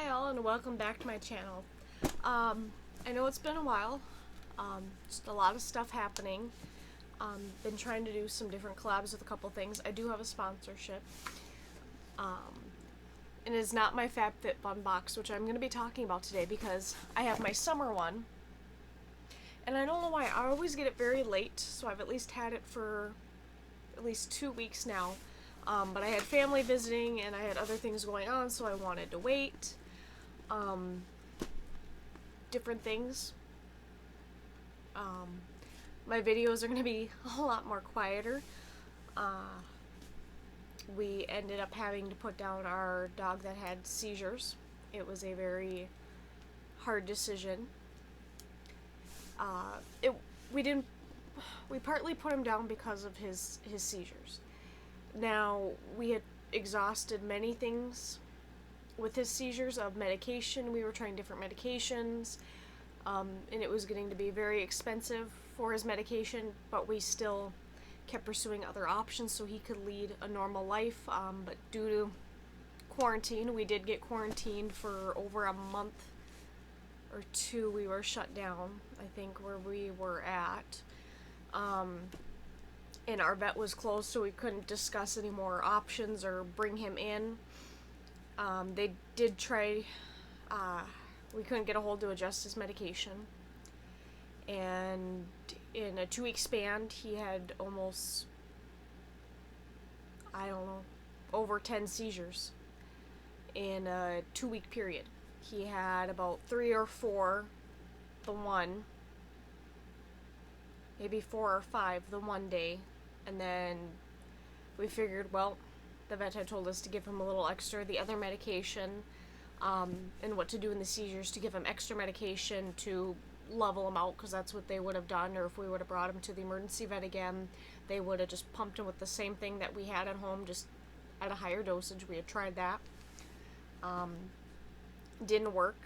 all, and welcome back to my channel. I know it's been a while. Just a lot of stuff happening. Been trying to do some different collabs with a couple things. I do have a sponsorship. And it's not my FabFitFun box, which I'm going to be talking about today because I have my summer one. And I don't know why, I always get it very late, so I've at least had it for at least 2 weeks now. But I had family visiting and I had other things going on, so I wanted to wait. Different things. My videos are going to be a lot more quieter. We ended up having to put down our dog that had seizures. It was a very hard decision. We partly put him down because of his seizures. Now, we had exhausted many things with his seizures of medication. We were trying different medications, and it was getting to be very expensive for his medication, but we still kept pursuing other options so he could lead a normal life. But due to quarantine, we did get quarantined for over a month or two. We were shut down, I think, where we were at. And our vet was closed, so we couldn't discuss any more options or bring him in. They did try, we couldn't get a hold to adjust his medication. And in a 2-week span, he had almost, over 10 seizures in a 2-week period. He had about 3 or 4 the one, maybe 4 or 5 the one day. And then we figured, well, the vet had told us to give him a little extra, the other medication, and what to do in the seizures to give him extra medication to level him out, because that's what they would have done. Or if we would have brought him to the emergency vet again, they would have just pumped him with the same thing that we had at home, just at a higher dosage. We had tried that. Didn't work,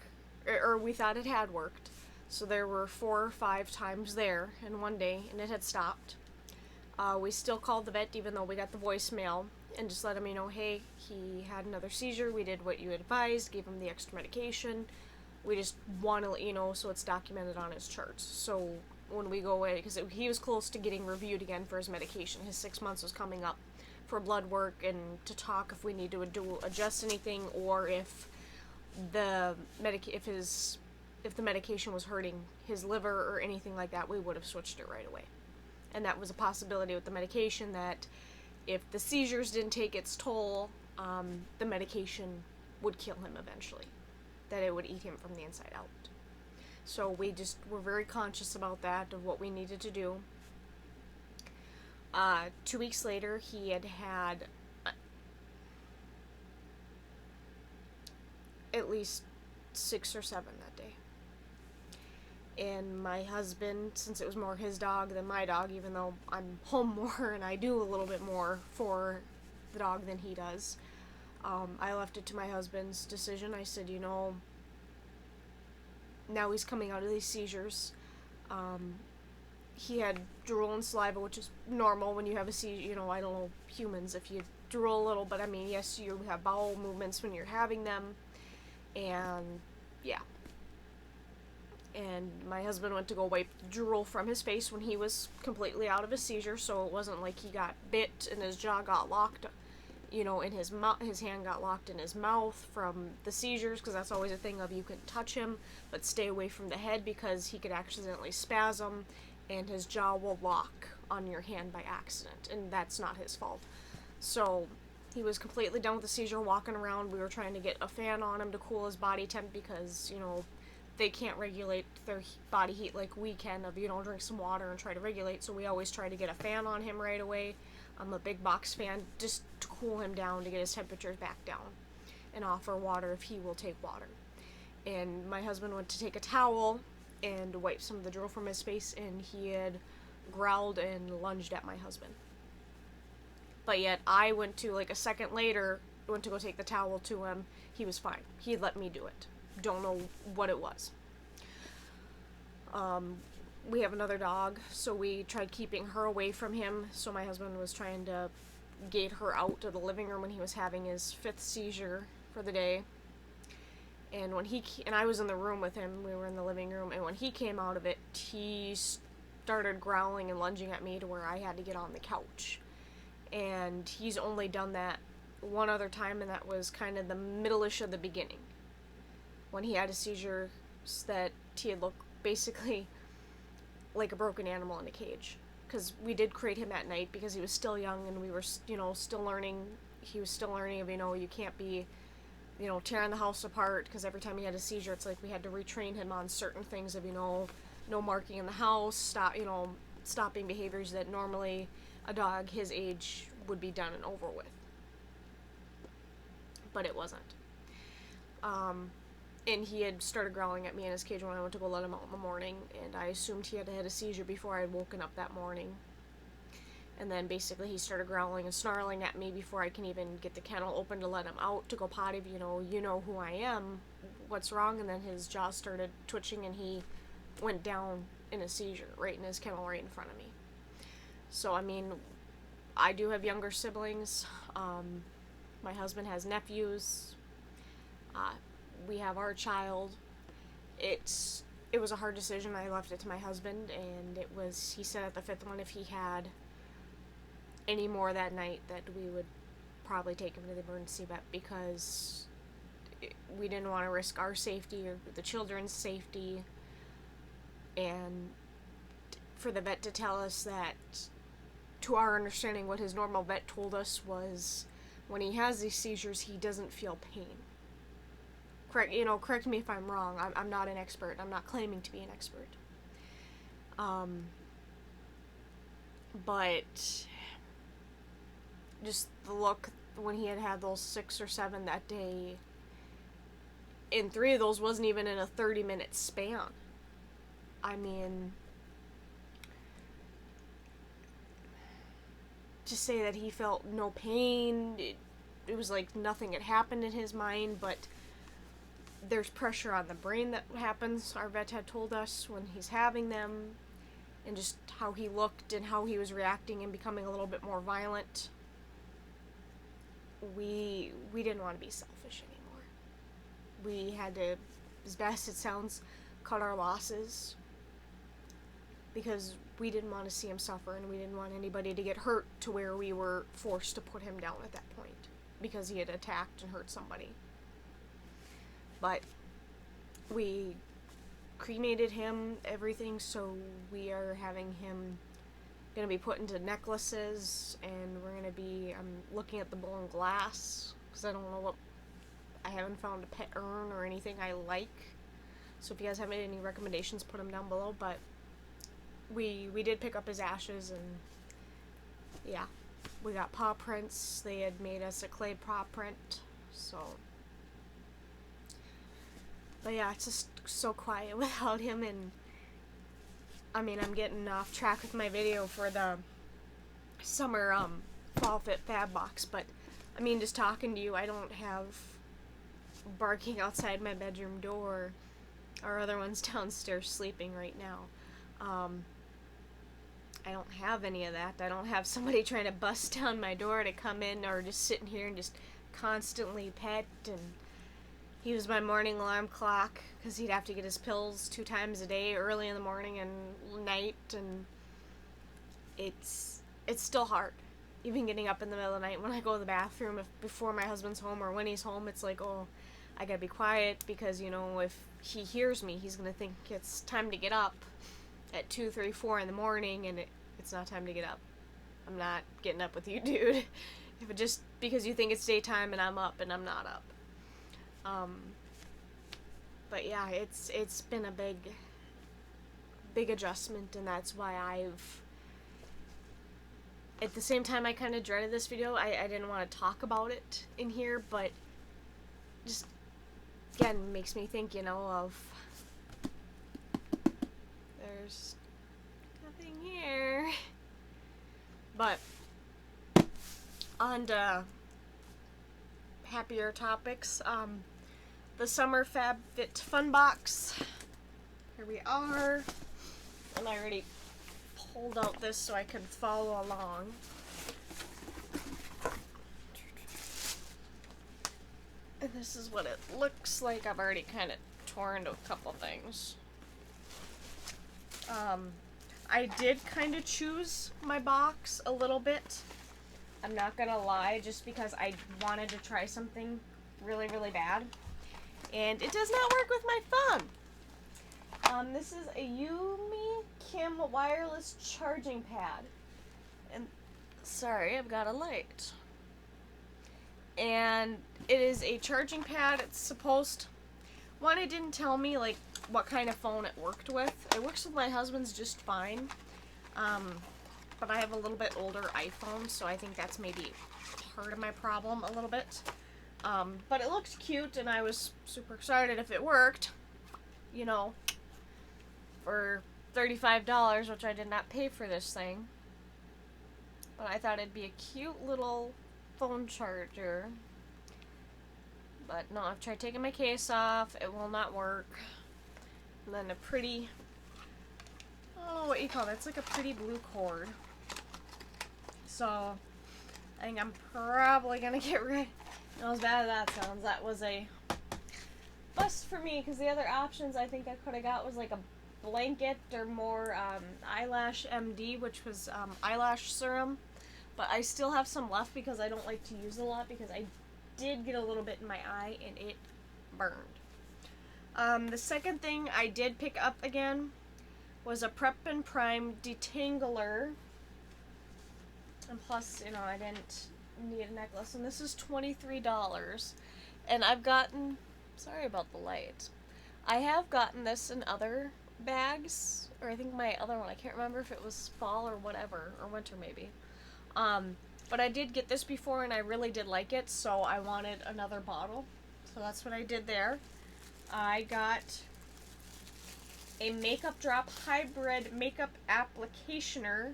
or we thought it had worked. So there were 4 or 5 times there in one day, and it had stopped. We still called the vet even though we got the voicemail and just let him know, hey, he had another seizure. We did what you advised, gave him the extra medication. We just want to let you know so it's documented on his charts. So when we go away, because he was close to getting reviewed again for his medication. His 6 months was coming up for blood work and to talk if we need to adjust anything, or if the medication was hurting his liver or anything like that, we would have switched it right away. And that was a possibility with the medication, that if the seizures didn't take its toll, the medication would kill him eventually. That it would eat him from the inside out. So we just were very conscious about that, of what we needed to do. 2 weeks later, he had at least 6 or 7 that day. And my husband, since it was more his dog than my dog, even though I'm home more and I do a little bit more for the dog than he does, I left it to my husband's decision. I said, now he's coming out of these seizures. He had drool and saliva, which is normal when you have a seizure. I don't know humans if you drool a little, but I mean, yes, you have bowel movements when you're having them. And yeah. And my husband went to go wipe the drool from his face when he was completely out of his seizure, so it wasn't like he got bit and his jaw got locked, in his mouth. His hand got locked in his mouth from the seizures, because that's always a thing of, you can touch him, but stay away from the head, because he could accidentally spasm and his jaw will lock on your hand by accident, and that's not his fault. So he was completely done with the seizure, walking around. We were trying to get a fan on him to cool his body temp, because, they can't regulate their body heat like we can, of, drink some water and try to regulate. So we always try to get a fan on him right away, a big box fan, just to cool him down, to get his temperatures back down, and offer water if he will take water. And my husband went to take a towel and wipe some of the drool from his face, and he had growled and lunged at my husband. But yet I went to, a second later, went to go take the towel to him. He was fine. He let me do it. Don't know what it was. We have another dog, so we tried keeping her away from him. So my husband was trying to get her out of the living room when he was having his 5th seizure for the day. And and I was in the room with him, we were in the living room, and when he came out of it, he started growling and lunging at me to where I had to get on the couch. And he's only done that one other time, and that was kind of the middle-ish of the beginning, when he had a seizure that he had looked basically like a broken animal in a cage. Because we did crate him at night because he was still young, and we were, still learning. He was still learning of, you can't be, tearing the house apart, because every time he had a seizure, it's like we had to retrain him on certain things of, no marking in the house, stopping behaviors that normally a dog his age would be done and over with. But it wasn't. And he had started growling at me in his cage when I went to go let him out in the morning, and I assumed he had had a seizure before I had woken up that morning. And then basically he started growling and snarling at me before I can even get the kennel open to let him out to go potty. You know who I am, what's wrong? And then his jaw started twitching and he went down in a seizure right in his kennel right in front of me. So, I mean, I do have younger siblings. My husband has nephews. We have our child. It was a hard decision. I left it to my husband, and he said at the fifth one if he had any more that night that we would probably take him to the emergency vet, because we didn't want to risk our safety or the children's safety, and for the vet to tell us that, to our understanding, what his normal vet told us was when he has these seizures, he doesn't feel pain. Correct me if I'm wrong. I'm not an expert. I'm not claiming to be an expert. But just the look when he had those 6 or 7 that day, and 3 of those wasn't even in a 30-minute span. I mean, to say that he felt no pain, it was like nothing had happened in his mind, but there's pressure on the brain that happens, our vet had told us, when he's having them, and just how he looked and how he was reacting and becoming a little bit more violent. We didn't want to be selfish anymore. We had to, as best it sounds, cut our losses, because we didn't want to see him suffer, and we didn't want anybody to get hurt to where we were forced to put him down at that point because he had attacked and hurt somebody. But we cremated him, everything, so we are having him going to be put into necklaces, and we're going to be, I'm looking at the blown glass, because I don't know I haven't found a pet urn or anything I like, so if you guys have any recommendations, put them down below. But we did pick up his ashes, and yeah, we got paw prints. They had made us a clay paw print, so... But yeah, it's just so quiet without him, and I mean, I'm getting off track with my video for the summer fall fit fab box, but I mean, just talking to you, I don't have barking outside my bedroom door. Our other one's downstairs sleeping right now. I don't have any of that. I don't have somebody trying to bust down my door to come in, or just sitting here and just constantly pet. And he was my morning alarm clock, because he'd have to get his pills 2 times a day, early in the morning and night, and it's still hard. Even getting up in the middle of the night when I go to the bathroom, before my husband's home or when he's home, it's like, oh, I gotta be quiet, because, if he hears me, he's gonna think it's time to get up at 2, 3, 4 in the morning, and it's not time to get up. I'm not getting up with you, dude. If it just because you think it's daytime and I'm up and I'm not up. But yeah, it's been a big adjustment, and that's why at the same time, I kind of dreaded this video. I didn't want to talk about it in here, but just, again, makes me think, of, there's nothing here. But, on to happier topics, the Summer Fab Fit Fun Box. Here we are, and I already pulled out this so I can follow along. And this is what it looks like. I've already kind of torn a couple things. I did kind of choose my box a little bit. I'm not gonna lie, just because I wanted to try something really, really bad. And it does not work with my phone. This is a Yumi Kim wireless charging pad. And, sorry, I've got a light. And it is a charging pad. It's supposed... One, it didn't tell me, like, what kind of phone it worked with. It works with my husband's just fine. But I have a little bit older iPhone, so I think that's maybe part of my problem a little bit. But it looked cute, and I was super excited if it worked. You know, for $35, which I did not pay for this thing. But I thought it'd be a cute little phone charger. But no, I've tried taking my case off. It will not work. And then a pretty... I don't know what you call it. It's like a pretty blue cord. So, I think I'm probably going to get rid... As bad as that sounds, that was a bust for me, because the other options I think I could have got was like a blanket or more eyelash MD, which was eyelash serum. But I still have some left because I don't like to use a lot, because I did get a little bit in my eye and it burned. The second thing I did pick up again was a Prep and Prime detangler. And plus, you know, I didn't need a necklace. And this is $23. And I've gotten... Sorry about the light. I have gotten this in other bags. Or I think my other one, I can't remember if it was fall or whatever. Or winter, maybe. But I did get this before and I really did like it. So I wanted another bottle. So that's what I did there. I got a Makeup Drop Hybrid Makeup Applicationer.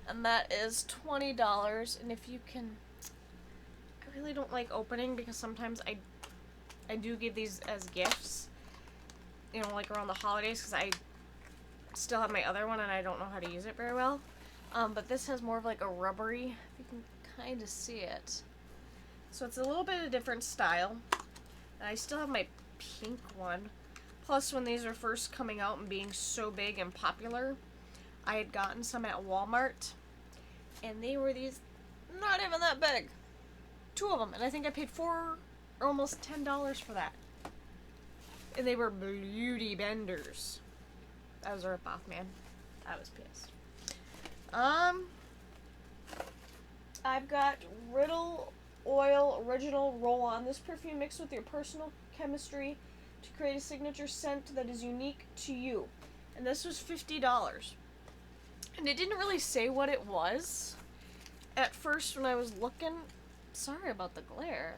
And that is $20. And if you can... I really don't like opening because sometimes I do give these as gifts. You know, like around the holidays, because I still have my other one and I don't know how to use it very well. But this has more of like a rubbery, if you can kind of see it. So it's a little bit of a different style. And I still have my pink one. Plus, when these were first coming out and being so big and popular, I had gotten some at Walmart. And they were these, not even that big. 2 of them. And I think I paid $4 or almost $10 for that. And they were beauty benders. That was a ripoff, man. I was pissed. I've got Riddle Oil Original Roll-On. This perfume mixed with your personal chemistry to create a signature scent that is unique to you. And this was $50. And it didn't really say what it was at first when I was looking. Sorry about the glare.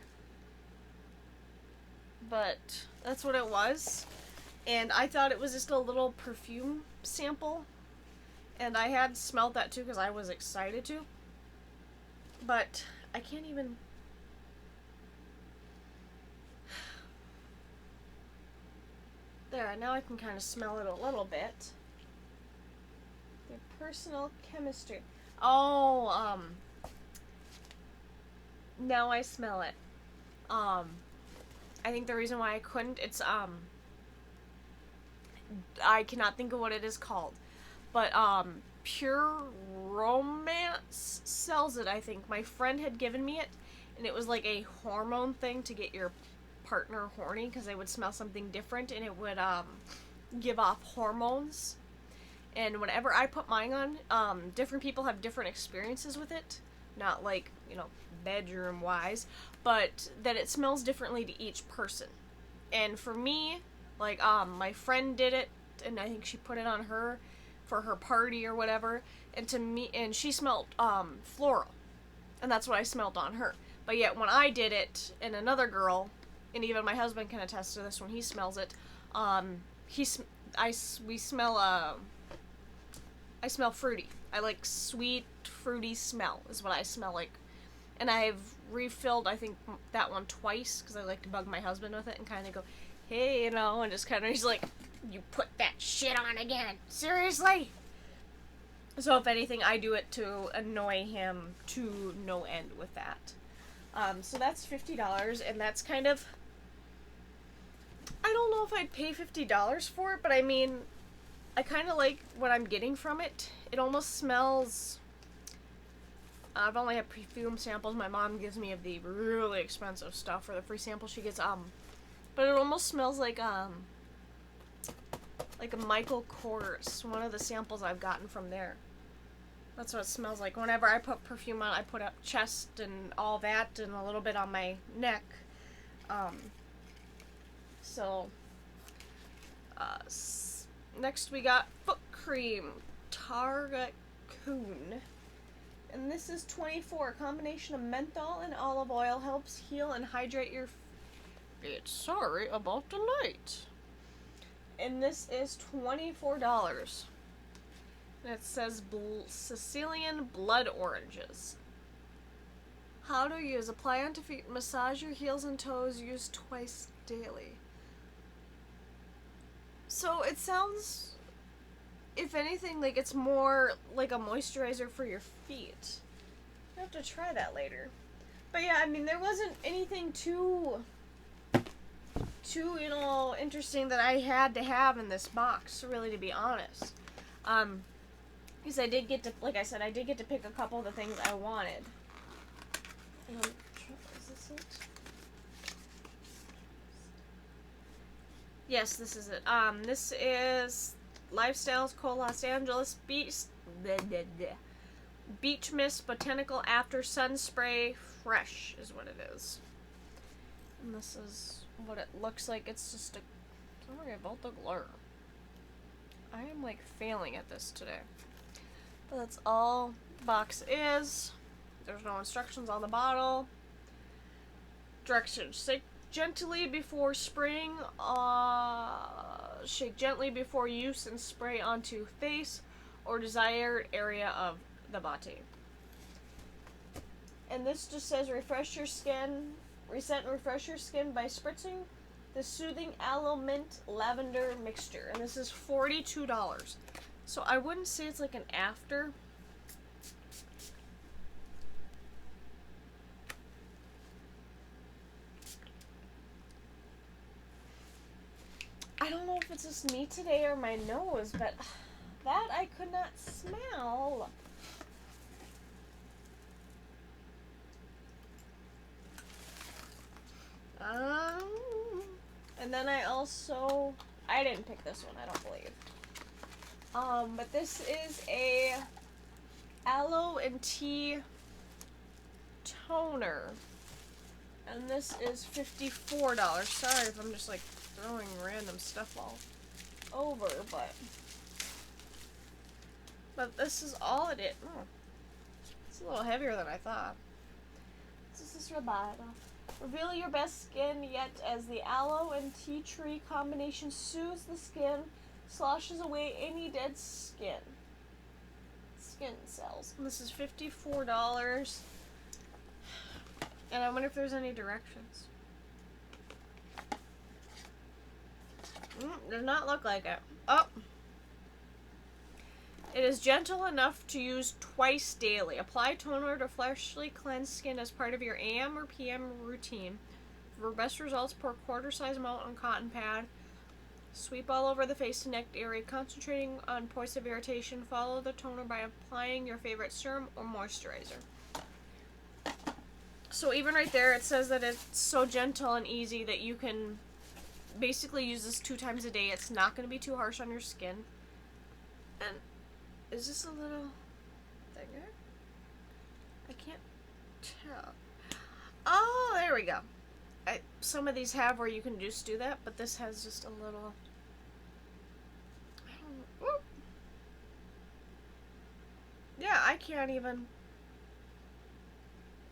But that's what it was. And I thought it was just a little perfume sample. And I had smelled that too because I was excited to. But I can't even... There, now I can kind of smell it a little bit. Their personal chemistry. Oh, now I smell it. I think the reason why I couldn't, it's, I cannot think of what it is called. But, Pure Romance sells it, I think. My friend had given me it, and it was like a hormone thing to get your partner horny, because they would smell something different, and it would, give off hormones. And whenever I put mine on, different people have different experiences with it. Not like, you know, bedroom-wise, but that it smells differently to each person. And for me, like, my friend did it, and I think she put it on her for her party or whatever, and to me, and she smelled, floral. And that's what I smelled on her. But yet, when I did it, and another girl, and even my husband can attest to this when he smells it, I smell fruity. I like sweet, fruity smell is what I smell like. And I've refilled, I think, that one twice, because I like to bug my husband with it and kind of go, hey, you know, and just kind of, he's like, you put that shit on again. Seriously? So if anything, I do it to annoy him to no end with that. So that's $50, and that's kind of, I don't know if I'd pay $50 for it, but I mean, I kind of like what I'm getting from it. It almost smells, I've only had perfume samples. My mom gives me of the really expensive stuff for the free sample she gets, but it almost smells like a Michael Kors, one of the samples I've gotten from there. That's what it smells like. Whenever I put perfume on, I put up chest and all that, and a little bit on my neck. Next we got foot cream, Targa Coon. And this is 24. A combination of menthol and olive oil helps heal and hydrate your feet. Sorry about the light. And this is $24. And it says Sicilian blood oranges. How to use. Apply onto feet. Massage your heels and toes. Use twice daily. So it sounds, if anything, like it's more like a moisturizer for your feet. I have to try that later. But yeah, I mean, there wasn't anything too interesting that I had to have in this box, really, to be honest. Because I did get to, like I said, I did get to pick a couple of the things I wanted. Is this it? Yes, this is it. This is Lifestyles Co. Los Angeles Beach Mist Botanical After Sun Spray Fresh is what it is. And this is what it looks like. It's just sorry about the glare. I am like failing at this today. But that's all the box is. There's no instructions on the bottle. Directions. Shake gently before spraying. Shake gently before use and spray onto face or desired area of the body. And this just says refresh your skin. Reset and refresh your skin by spritzing the soothing aloe mint lavender mixture. And this is $42. So I wouldn't say it's like an after. I don't know if it's just me today or my nose, but that I could not smell. And then I didn't pick this one, I don't believe. But this is a Aloe and Tea Toner. And this is $54. Sorry if I'm just like throwing random stuff all over, but this is all it is. Oh, it's a little heavier than I thought. This is Roboto. Reveal your best skin yet as the aloe and tea tree combination soothes the skin, sloshes away any dead skin cells. And this is $54. And I wonder if there's any directions. Does not look like it. Oh. It is gentle enough to use twice daily. Apply toner to freshly cleansed skin as part of your AM or PM routine. For best results, pour quarter-size amount on cotton pad. Sweep all over the face and neck area, concentrating on points of irritation. Follow the toner by applying your favorite serum or moisturizer. So even right there, it says that it's so gentle and easy that you can basically use this 2 times a day. It's not going to be too harsh on your skin. And is this a little thinger? I can't tell. Oh, there we go. Some of these have where you can just do that, but this has just a little. I don't know. Yeah, I can't even.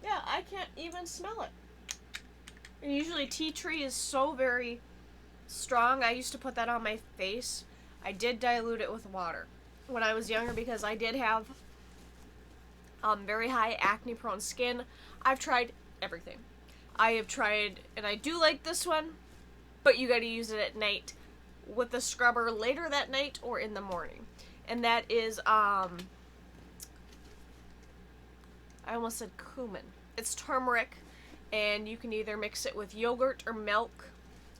Yeah, I can't even smell it. And usually tea tree is so very strong. I used to put that on my face. I did dilute it with water when I was younger because I did have very high acne prone skin. I've tried everything. I have tried, and I do like this one, but you gotta use it at night with the scrubber later that night or in the morning. And that is, I almost said cumin. It's turmeric, and you can either mix it with yogurt or milk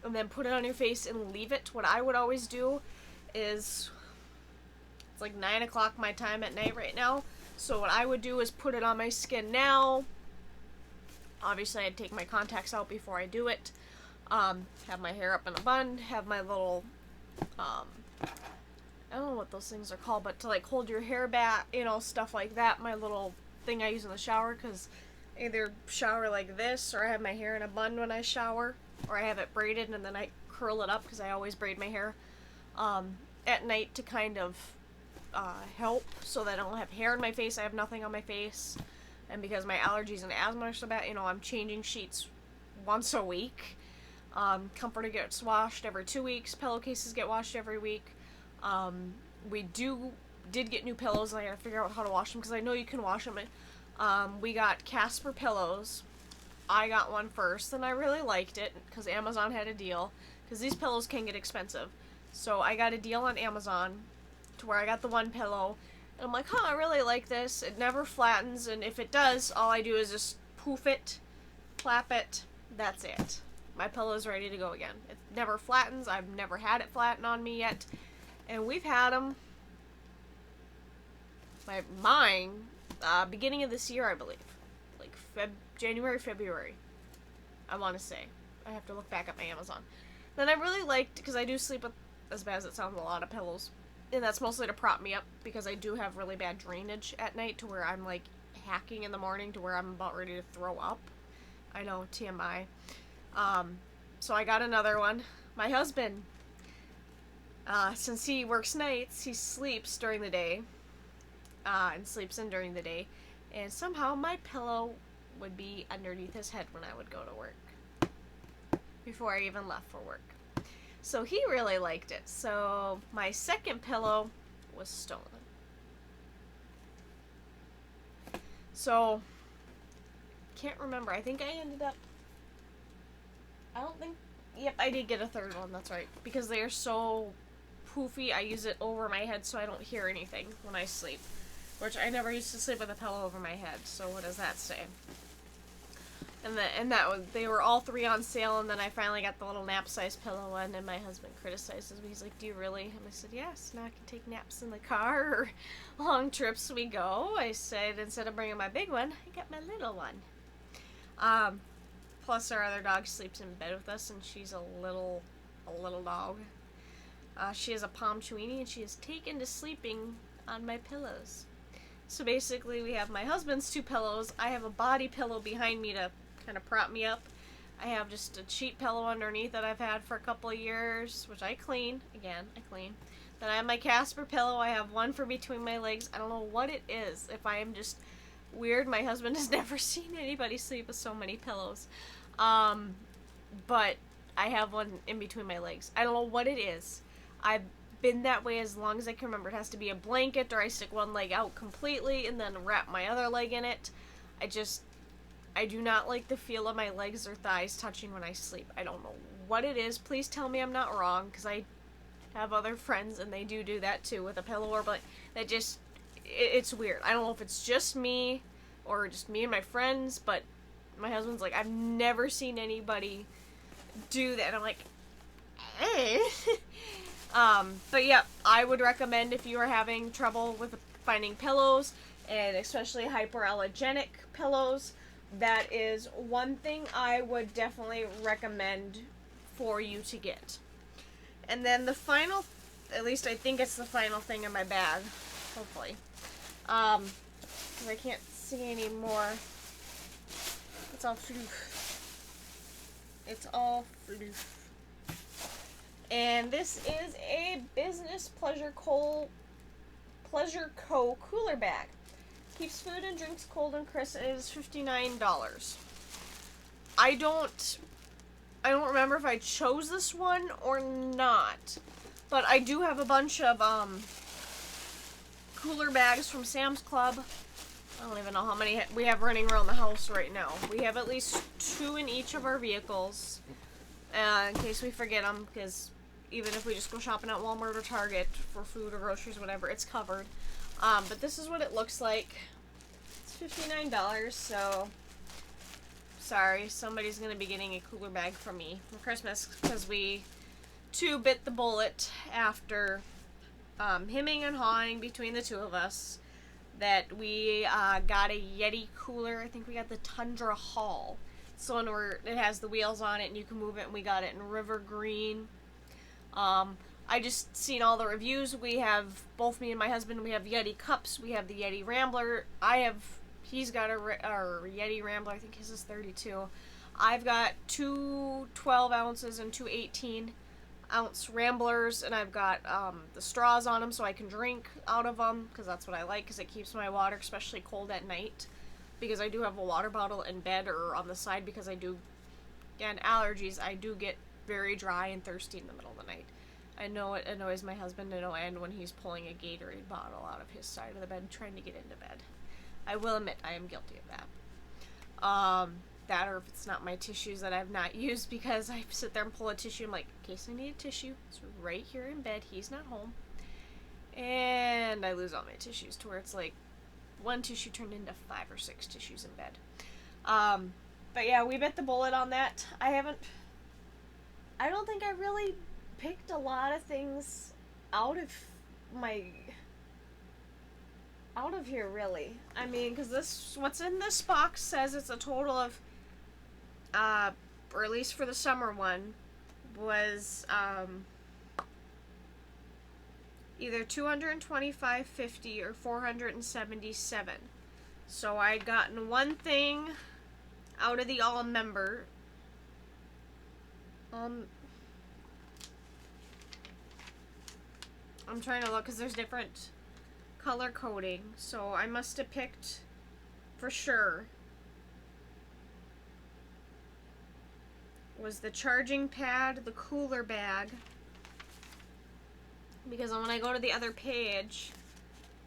and then put it on your face and leave it. What I would always do is, it's like 9 o'clock my time at night right now, so what I would do is put it on my skin now. Obviously I'd take my contacts out before I do it, have my hair up in a bun, have my little, I don't know what those things are called, but to like hold your hair back, you know, stuff like that, my little thing I use in the shower, because I either shower like this, or I have my hair in a bun when I shower, or I have it braided and then I curl it up, because I always braid my hair at night to kind of help so that I don't have hair in my face. I have nothing on my face, and because my allergies and asthma are so bad, you know, I'm changing sheets once a week. Comforter gets washed every 2 weeks. Pillowcases get washed every week. We did get new pillows, and I gotta figure out how to wash them, because I know you can wash them. We got Casper Pillows. I got one first, and I really liked it, because Amazon had a deal, because these pillows can get expensive. So I got a deal on Amazon, to where I got the one pillow, and I'm like, I really like this. It never flattens, and if it does, all I do is just poof it, clap it, that's it. My pillow's ready to go again. It never flattens. I've never had it flatten on me yet. And we've had them, beginning of this year, I believe. Like January, February, I want to say. I have to look back at my Amazon. Then I really liked, because I do sleep with, as bad as it sounds, a lot of pillows. And that's mostly to prop me up, because I do have really bad drainage at night, to where I'm like hacking in the morning, to where I'm about ready to throw up. I know, TMI. So I got another one. My husband, since he works nights, he sleeps during the day, and sleeps in during the day, and somehow my pillow would be underneath his head when I would go to work, before I even left for work. So he really liked it. So my second pillow was stolen. So, can't remember. I think I ended up, yep, I did get a third one, that's right. Because they are so poofy, I use it over my head so I don't hear anything when I sleep. Which I never used to sleep with a pillow over my head, so what does that say? And that was, they were all three on sale, and then I finally got the little nap-size pillow one, and my husband criticizes me. He's like, do you really? And I said, yes, now I can take naps in the car, or long trips we go. I said, instead of bringing my big one, I got my little one. Plus our other dog sleeps in bed with us, and she's a little dog. She is a Pomchuini, and she is taken to sleeping on my pillows. So basically, we have my husband's two pillows. I have a body pillow behind me to kind of prop me up. I have just a cheap pillow underneath that I've had for a couple of years, which I clean. Again, I clean. Then I have my Casper pillow. I have one for between my legs. I don't know what it is. If I am just weird, my husband has never seen anybody sleep with so many pillows. But I have one in between my legs. I don't know what it is. I've been that way as long as I can remember. It has to be a blanket, or I stick one leg out completely and then wrap my other leg in it. I do not like the feel of my legs or thighs touching when I sleep. I don't know what it is. Please tell me I'm not wrong, because I have other friends and they do that too with a pillow or blanket. That just, it's weird. I don't know if it's just me or just me and my friends, but my husband's like, I've never seen anybody do that. And I'm like, hey. But yeah, I would recommend, if you are having trouble with finding pillows, and especially hyperallergenic pillows, that is one thing I would definitely recommend for you to get. And then the final, at least I think it's the final thing in my bag, hopefully, because I can't see anymore. It's all floof. It's all floof. And this is a Business Pleasure Co. cooler bag. Keeps food and drinks cold and crisp. It is $59. I don't remember if I chose this one or not, but I do have a bunch of cooler bags from Sam's Club. I don't even know how many we have running around the house right now. We have at least 2 in each of our vehicles, in case we forget them, because even if we just go shopping at Walmart or Target for food or groceries, whatever, it's covered. But this is what it looks like. It's $59, so sorry, somebody's gonna be getting a cooler bag from me for Christmas because we too bit the bullet after hemming and hawing between the two of us that we got a Yeti Cooler. I think we got the Tundra Hall. So it has the wheels on it and you can move it, and we got it in river green. I just seen all the reviews. We have, both me and my husband, we have Yeti cups. We have the Yeti Rambler. He's got a Yeti Rambler. I think his is 32. I've got two 12 ounces and two 18-ounce Ramblers, and I've got the straws on them so I can drink out of them, because that's what I like, because it keeps my water especially cold at night, because I do have a water bottle in bed or on the side, because I do, again, allergies, I do get very dry and thirsty in the middle of the night. I know it annoys my husband to no end when he's pulling a Gatorade bottle out of his side of the bed trying to get into bed. I will admit I am guilty of that. That, or if it's not my tissues that I've not used, because I sit there and pull a tissue, I'm like, in case I need a tissue, it's right here in bed, he's not home. And I lose all my tissues to where it's like one tissue turned into 5 or 6 tissues in bed. But yeah, we bit the bullet on that. I don't think I really picked a lot of things out of here, really. I mean, because what's in this box says it's a total of, or at least for the summer one, was, either $225.50 or $477. So I'd gotten one thing out of the all member. I'm trying to look because there's different color coding, so I must have picked for sure was the charging pad, the cooler bag, because when I go to the other page,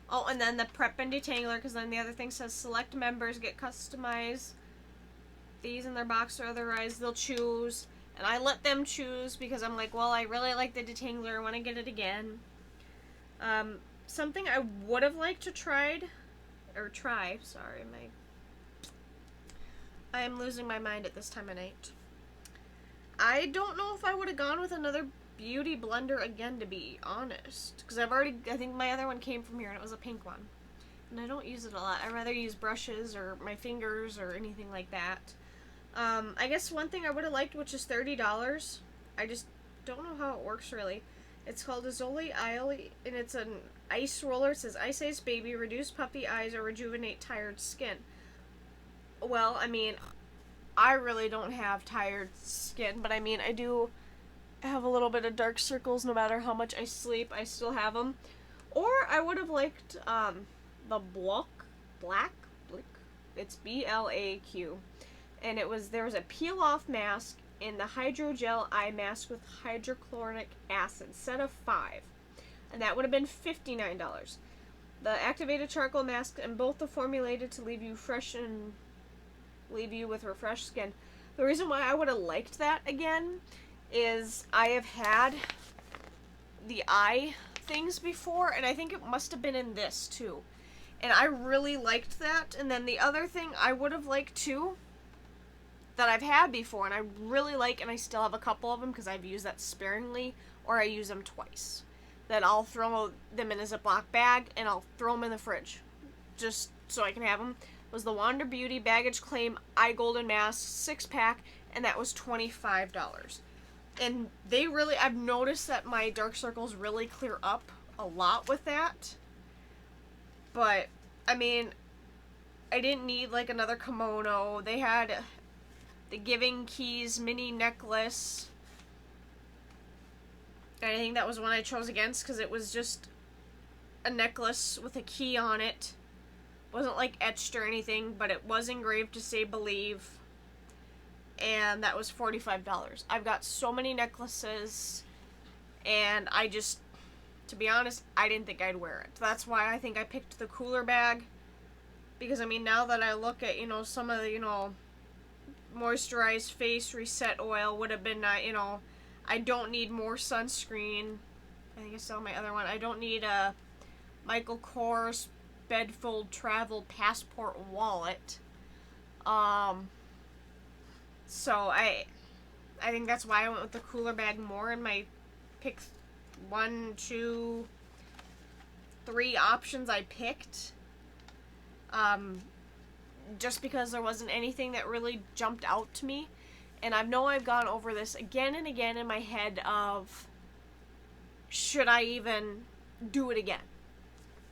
oh, and then the prep and detangler, because then the other thing says select members get customized these in their box, or otherwise they'll choose, and I let them choose because I'm like, well, I really like the detangler, I want to get it again. Something I would have liked to try, sorry, I am losing my mind at this time of night. I don't know if I would have gone with another beauty blender again, to be honest, because I think my other one came from here and it was a pink one, and I don't use it a lot. I'd rather use brushes or my fingers or anything like that. I guess one thing I would have liked, which is $30, I just don't know how it works really. It's called a Zoli Ioli, and it's an ice roller. It says Ice Ice Baby, reduce puppy eyes or rejuvenate tired skin. Well, I mean, I really don't have tired skin, but I mean, I do have a little bit of dark circles. No matter how much I sleep, I still have them. Or I would have liked the Black, it's BLAQ, and there was a peel off mask in the hydrogel eye mask with hydrochloric acid, set of 5, and that would have been $59. The activated charcoal mask, and both are formulated to leave you fresh and leave you with refreshed skin. The reason why I would have liked that again is I have had the eye things before, and I think it must have been in this too, and I really liked that. And then the other thing I would have liked too, that I've had before, and I really like, and I still have a couple of them because I've used that sparingly, or I use them twice, that I'll throw them in a Ziploc bag and I'll throw them in the fridge just so I can have them, was the Wander Beauty Baggage Claim Eye Golden Mask 6-pack, and that was $25. And I've noticed that my dark circles really clear up a lot with that. But, I mean, I didn't need like another kimono. They had the Giving Keys mini necklace, and I think that was one I chose against because it was just a necklace with a key on it. Wasn't like etched or anything, but it was engraved to say believe, and that was $45. I've got so many necklaces, and to be honest, I didn't think I'd wear it. That's why I think I picked the cooler bag, because I mean, now that I look at, some of the, moisturized face reset oil would have been, I don't need more sunscreen. I think I saw my other one. I don't need a Michael Kors Bedfold Travel Passport wallet. So I think that's why I went with the cooler bag more in my pick 1, 2, 3 options I picked. Just because there wasn't anything that really jumped out to me. And I know I've gone over this again and again in my head of, should I even do it again?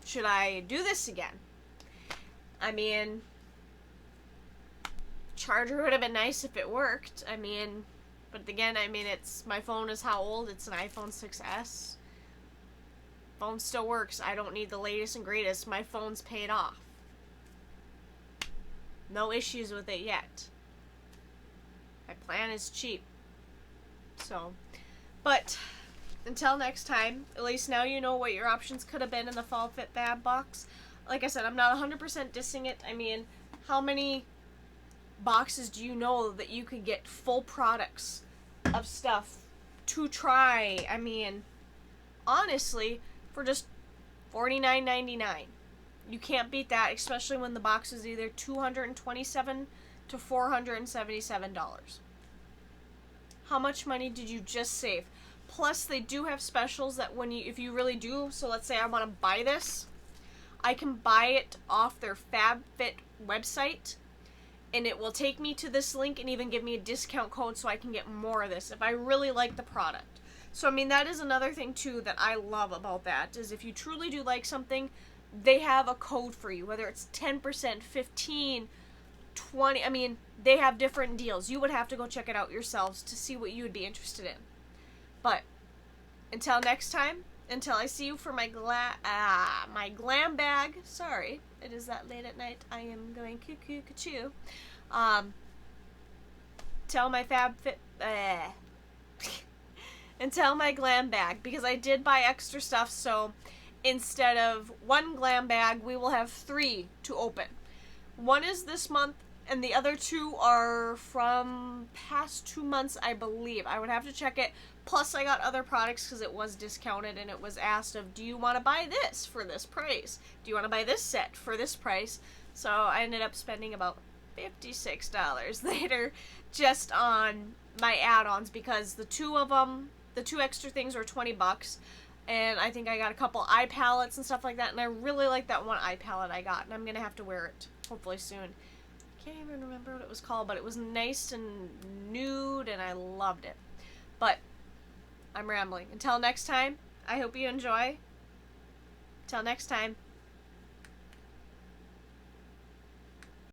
Should I do this again? I mean, charger would have been nice if it worked. I mean, but again, I mean, my phone is how old? It's an iPhone 6S. Phone still works. I don't need the latest and greatest. My phone's paid off. No issues with it yet. My plan is cheap. So, but until next time, at least now you know what your options could have been in the Fall Fit Fab box. Like I said, I'm not 100% dissing it. I mean, how many boxes do you know that you could get full products of stuff to try? I mean, honestly, for just $49.99. You can't beat that, especially when the box is either $227 to $477. How much money did you just save? Plus, they do have specials that if you really do, so let's say I want to buy this, I can buy it off their FabFit website, and it will take me to this link and even give me a discount code so I can get more of this if I really like the product. So, I mean, that is another thing, too, that I love about that, is if you truly do like something, they have a code for you, whether it's 10%, 15, 20, I mean, they have different deals. You would have to go check it out yourselves to see what you would be interested in. But, until next time, until I see you for my glam bag, sorry, it is that late at night, I am going cuckoo, cuckoo, tell my until my glam bag, because I did buy extra stuff, so instead of 1 glam bag, we will have 3 to open. 1 is this month, and the other 2 are from past 2 months, I believe. I would have to check it. Plus, I got other products because it was discounted, and it was asked of, do you want to buy this for this price? Do you want to buy this set for this price? So I ended up spending about $56 later just on my add-ons, because the 2 of them, the 2 extra things were $20. And I think I got a couple eye palettes and stuff like that. And I really like that one eye palette I got. And I'm going to have to wear it, hopefully soon. Can't even remember what it was called. But it was nice and nude. And I loved it. But I'm rambling. Until next time, I hope you enjoy. Until next time.